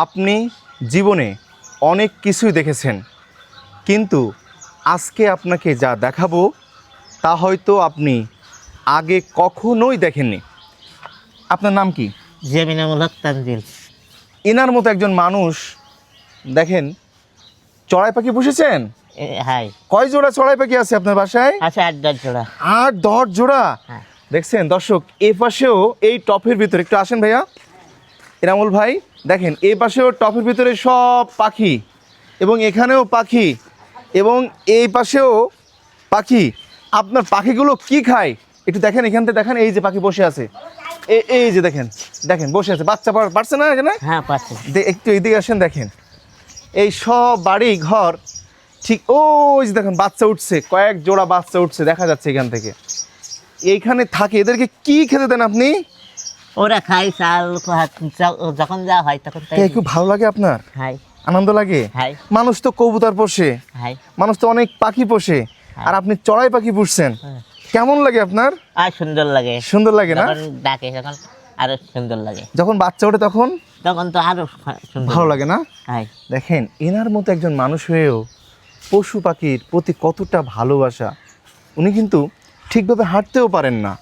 আপনি জীবনে অনেক কিছুই দেখেছেন, কিন্তু আজকে আপনাকে যা দেখাবো তা হয়তো আপনি আগে কখনোই দেখেননি। আপনার নাম কি? জেমিনুল হক তানজিল। এনার মতো একজন মানুষ, দেখেন, চড়াই পাখি পুষেছেন। হাই, কয় জোড়া চড়াই পাখি আছে আপনার বাসায়? আচ্ছা 8-10 জোড়া। 8-10 জোড়া। হ্যাঁ। দেখছেন দর্শক, এ পাশেও এই টপের ভিতরে, একটু আসেন ভাইয়া, এনামুল ভাই, দেখেন এই পাশেও টপের ভিতরে সব পাখি, এবং এখানেও পাখি, এবং এই পাশেও পাখি। আপনার পাখিগুলো কি খায় একটু দেখেন, এখান থেকে দেখেন, এই যে পাখি বসে আছে, এই যে দেখেন, দেখেন বসে আছে, বাচ্চা পারছে না এখানে। হ্যাঁ, পাচ্ছি। একটু এদিকে আসেন, দেখেন এই সব বাড়ি ঘর, ঠিক ওই যে দেখেন বাচ্চা উঠছে, কয়েক জোড়া বাচ্চা উঠছে দেখা যাচ্ছে এখান থেকে। এইখানে থাকে, এদেরকে কি খেতে দেন আপনি? ওরা খাই চাল ভাত, যখন যা হয় তখন তাই। খুব ভালো লাগে আপনার? হাই, আনন্দ লাগে? হাই, মানুষ তো কবুতর পোষে, হাই। মানুষ তো অনেক পাখি পোষে, আর আপনি চড়াই পাখি পুষছেন, হ্যাঁ। কেমন লাগে আপনার? আর সুন্দর লাগে। সুন্দর লাগে না? যখন ডাকে তখন আরো সুন্দর লাগে। যখন বাচ্চা ওঠে তখন তখন তো আরো সুন্দর ভালো লাগে না? হাই। দেখেন এনার মতো একজন মানুষ হয়েও পশু পাখির প্রতি কতটা ভালোবাসা। উনি কিন্তু ঠিকভাবে হাঁটতেও পারেন না।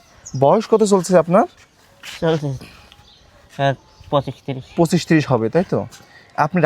বয়স কত চলছে আপনার? চলছে 25-30। 25-30 হবে, তাই তো? আপনি